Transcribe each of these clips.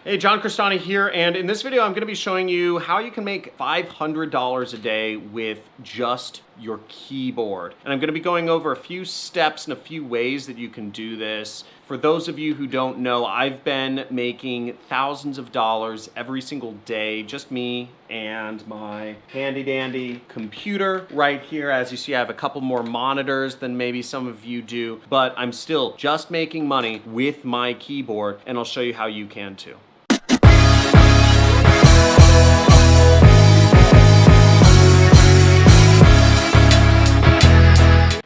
Hey, John Crestani here, and in this video I'm going to be showing you how you can make $500 a day with just your keyboard. And I'm going to be going over a few steps and a few ways that you can do this. For those of you who don't know, I've been making thousands of dollars every single day, just me and my handy dandy computer right here. As you see, I have a couple more monitors than maybe some of you do, but I'm still just making money with my keyboard, and I'll show you how you can too.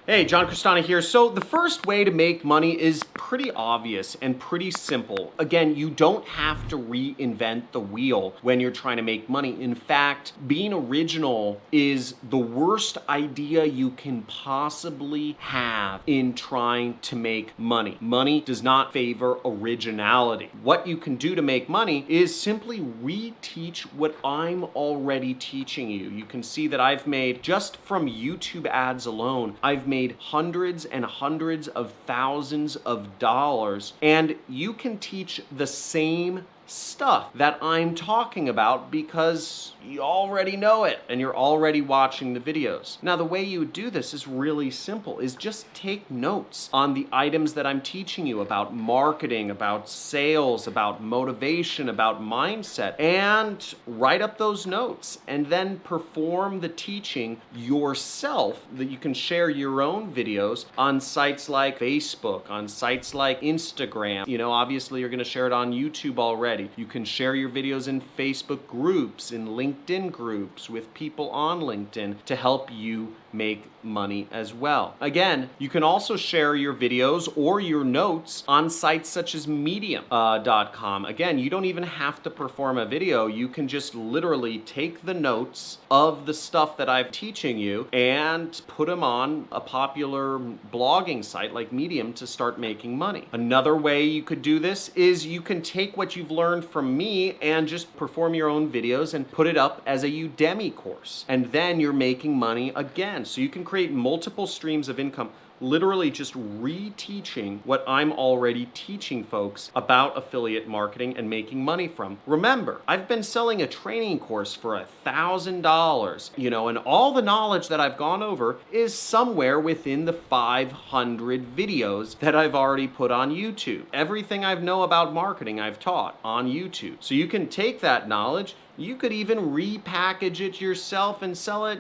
Hey, John Crestani here. So the first way to make money is pretty obvious and pretty simple. Again, you don't have to reinvent the wheel when you're trying to make money. In fact, being original is the worst idea you can possibly have in trying to make money. Money does not favor originality. What you can do to make money is simply reteach what I'm already teaching you. You can see that I've made, just from YouTube ads alone, I've made hundreds and hundreds of thousands of dollars, and you can teach the same stuff that I'm talking about because you already know it and you're already watching the videos. Now, the way you would do this is really simple, is just take notes on the items that I'm teaching you about marketing, about sales, about motivation, about mindset, and write up those notes and then perform the teaching yourself, that you can share your own videos on sites like Facebook, on sites like Instagram. You know, obviously you're going to share it on YouTube already. You can share your videos in Facebook groups, in LinkedIn groups with people on LinkedIn to help you make money as well. Again, you can also share your videos or your notes on sites such as Medium.com. Again, you don't even have to perform a video. You can just literally take the notes of the stuff that I'm teaching you and put them on a popular blogging site like Medium to start making money. Another way you could do this is you can take what you've learned from me and just perform your own videos and put it up as a Udemy course. And then you're making money again. So you can create multiple streams of income, literally just reteaching what I'm already teaching folks about affiliate marketing and making money from. Remember, I've been selling a training course for $1,000, and all the knowledge that I've gone over is somewhere within the 500 videos that I've already put on YouTube. Everything I know about marketing I've taught on YouTube. So you can take that knowledge, you could even repackage it yourself and sell it,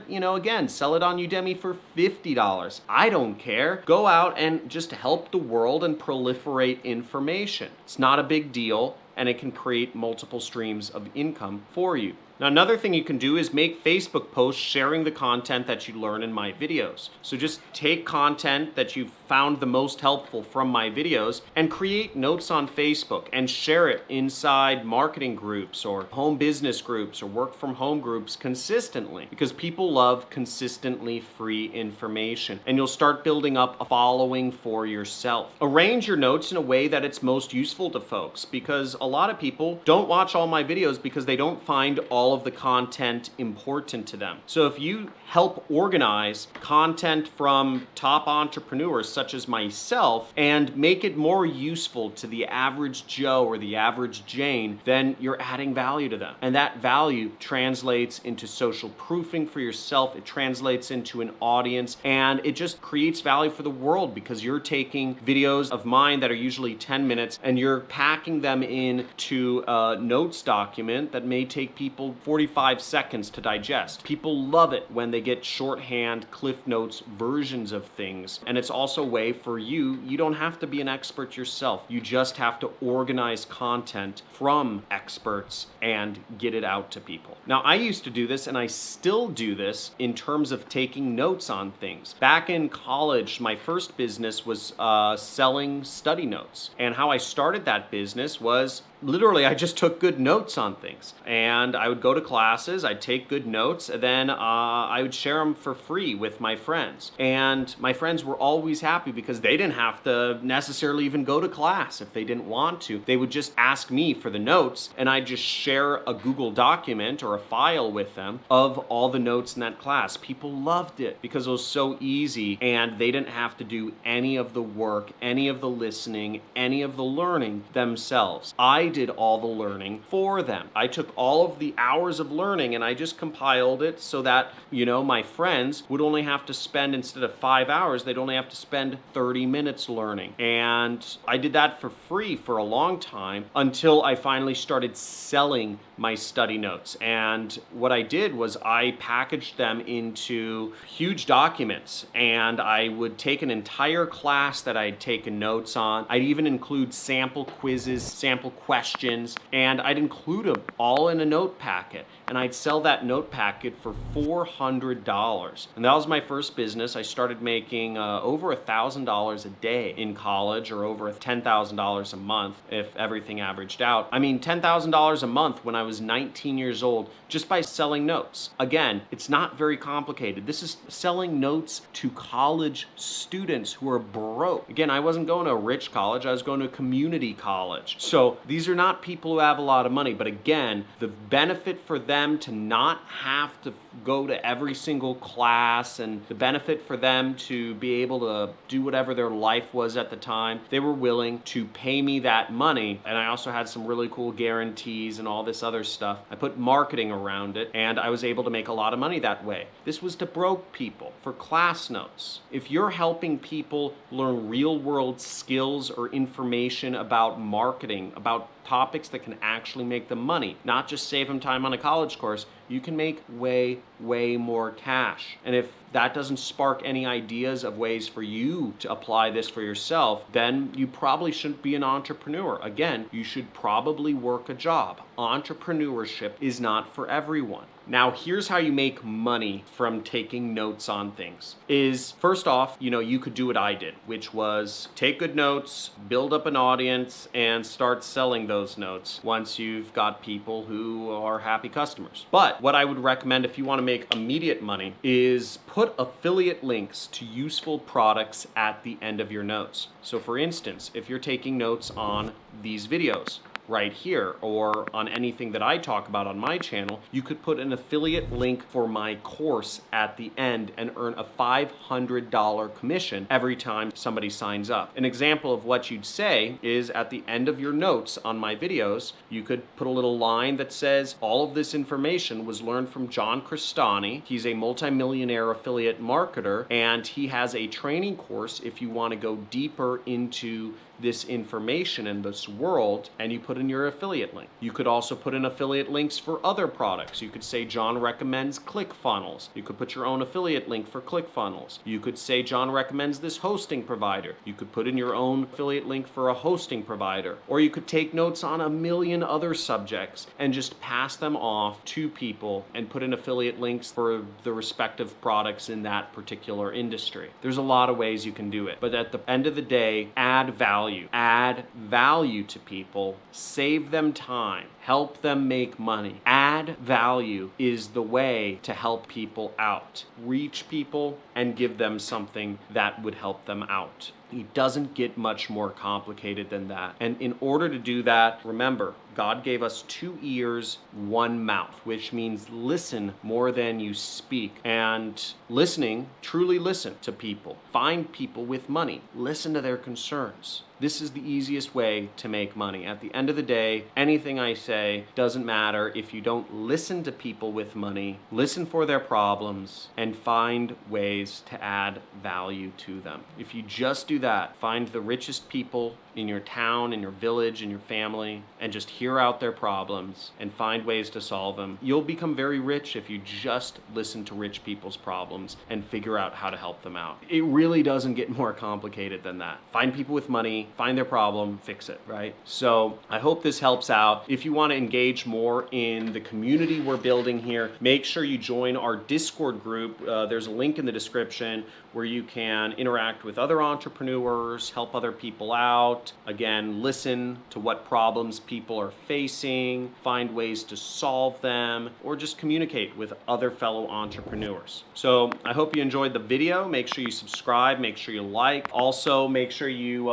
sell it on Udemy for $50. I don't care. Go out and just help the world and proliferate information. It's not a big deal, and it can create multiple streams of income for you. Now, another thing you can do is make Facebook posts sharing the content that you learn in my videos. So just take content that you've found the most helpful from my videos and create notes on Facebook and share it inside marketing groups or home business groups or work from home groups consistently, because people love consistently free information, and you'll start building up a following for yourself. Arrange your notes in a way that it's most useful to folks, because a lot of people don't watch all my videos because they don't find all of the content important to them. So if you help organize content from top entrepreneurs such as myself and make it more useful to the average Joe or the average Jane, then you're adding value to them. And that value translates into social proofing for yourself. It translates into an audience, and it just creates value for the world, because you're taking videos of mine that are usually 10 minutes and you're packing them into a notes document that may take people 45 seconds to digest. People love it when they get shorthand Cliff Notes versions of things. And it's also a way for you don't have to be an expert yourself. You just have to organize content from experts and get it out to people. Now, I used to do this, and I still do this in terms of taking notes on things. Back in college, my first business was selling study notes. And how I started that business was literally, I just took good notes on things, and I would go to classes, I'd take good notes, and then I would share them for free with my friends. And my friends were always happy because they didn't have to necessarily even go to class if they didn't want to. They would just ask me for the notes, and I'd just share a Google document or a file with them of all the notes in that class. People loved it because it was so easy, and they didn't have to do any of the work, any of the listening, any of the learning themselves. I I did all the learning for them. I took all of the hours of learning and I just compiled it so that, my friends would only have to spend, instead of 5 hours, they'd only have to spend 30 minutes learning. And I did that for free for a long time until I finally started selling my study notes. And what I did was I packaged them into huge documents, and I would take an entire class that I'd taken notes on. I'd even include sample quizzes, sample questions, and I'd include them all in a note packet. And I'd sell that note packet for $400. And that was my first business. I started making over $1,000 a day in college, or over $10,000 a month if everything averaged out. I mean, $10,000 a month when I was 19 years old, just by selling notes. Again, it's not very complicated. This is selling notes to college students who are broke. Again, I wasn't going to a rich college, I was going to a community college. So these are not people who have a lot of money, but again, the benefit for them to not have to go to every single class, and the benefit for them to be able to do whatever their life was at the time, they were willing to pay me that money. And I also had some really cool guarantees and all this other stuff. I put marketing around it, and I was able to make a lot of money that way. This was to broke people for class notes. If you're helping people learn real world skills or information about marketing, about topics that can actually make them money, not just save them time on a college course, you can make way, way more cash. And if that doesn't spark any ideas of ways for you to apply this for yourself, then you probably shouldn't be an entrepreneur. Again, you should probably work a job. Entrepreneurship is not for everyone. Now, here's how you make money from taking notes on things. Is first off, you could do what I did, which was take good notes, build up an audience, and start selling those notes once you've got people who are happy customers. But what I would recommend if you want to make immediate money is put affiliate links to useful products at the end of your notes. So for instance, if you're taking notes on these videos right here, or on anything that I talk about on my channel, you could put an affiliate link for my course at the end and earn a $500 commission every time somebody signs up. An example of what you'd say is at the end of your notes on my videos, you could put a little line that says, all of this information was learned from John Crestani. He's a multimillionaire affiliate marketer, and he has a training course if you want to go deeper into this information in this world, and you put in your affiliate link. You could also put in affiliate links for other products. You could say John recommends ClickFunnels. You could put your own affiliate link for ClickFunnels. You could say John recommends this hosting provider. You could put in your own affiliate link for a hosting provider. Or you could take notes on a million other subjects and just pass them off to people and put in affiliate links for the respective products in that particular industry. There's a lot of ways you can do it, but at the end of the day, add value. Add value to people, save them time, help them make money. Add value is the way to help people out. Reach people and give them something that would help them out. It doesn't get much more complicated than that. And in order to do that, remember, God gave us 2 ears, 1 mouth, which means listen more than you speak. And listening, truly listen to people. Find people with money. Listen to their concerns. This is the easiest way to make money. At the end of the day, anything I say doesn't matter if you don't listen to people with money, listen for their problems, and find ways to add value to them. If you just do that, find the richest people in your town, in your village, in your family, and just hear out their problems and find ways to solve them. You'll become very rich if you just listen to rich people's problems and figure out how to help them out. It really doesn't get more complicated than that. Find people with money, find their problem, fix it, right? So I hope this helps out. If you want to engage more in the community we're building here, make sure you join our Discord group. There's a link in the description where you can interact with other entrepreneurs, help other people out. Again, listen to what problems people are facing, find ways to solve them, or just communicate with other fellow entrepreneurs. So I hope you enjoyed the video. Make sure you subscribe, make sure you like. Also, make sure you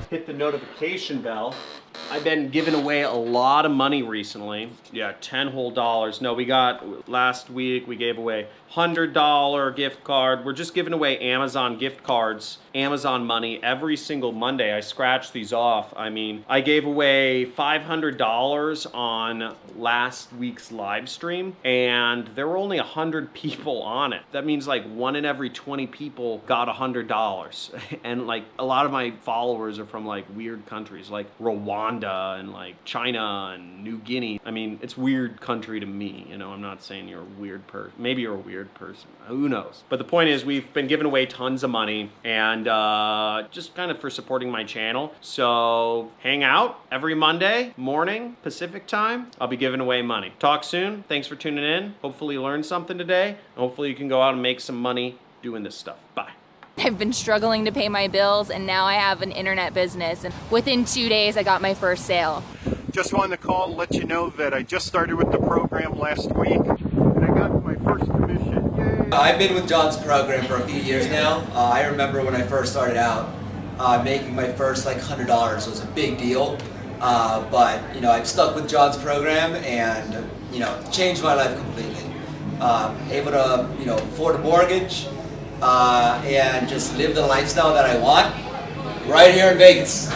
hit the notification bell I've been giving away a lot of money recently. Yeah, 10 whole dollars. No, last week we gave away $100 gift card. We're just giving away Amazon gift cards, Amazon money every single Monday. I scratched these off. I mean, I gave away $500 on last week's live stream, and there were only 100 people on it. That means like 1 in every 20 people got $100. And like a lot of my followers are from like weird countries like Rwanda and like China and New Guinea. I mean, it's weird country to me, you know. I'm not saying you're a weird person. Maybe you're a weird person. Who knows? But the point is, we've been giving away tons of money, and just kind of for supporting my channel. So hang out every Monday morning Pacific time. I'll be giving away money. Talk soon. Thanks for tuning in. Hopefully you learned something today. Hopefully you can go out and make some money doing this stuff. Bye. I've been struggling to pay my bills, and now I have an internet business, and within 2 days I got my first sale. Just wanted to call and let you know that I just started with the program last week, and I got my first commission. Yay! I've been with John's program for a few years now. I remember when I first started out, making my first like $100 was a big deal. But you know, I've stuck with John's program, and you know, changed my life completely. Able to, you know, afford a mortgage, and just live the lifestyle that I want right here in Vegas.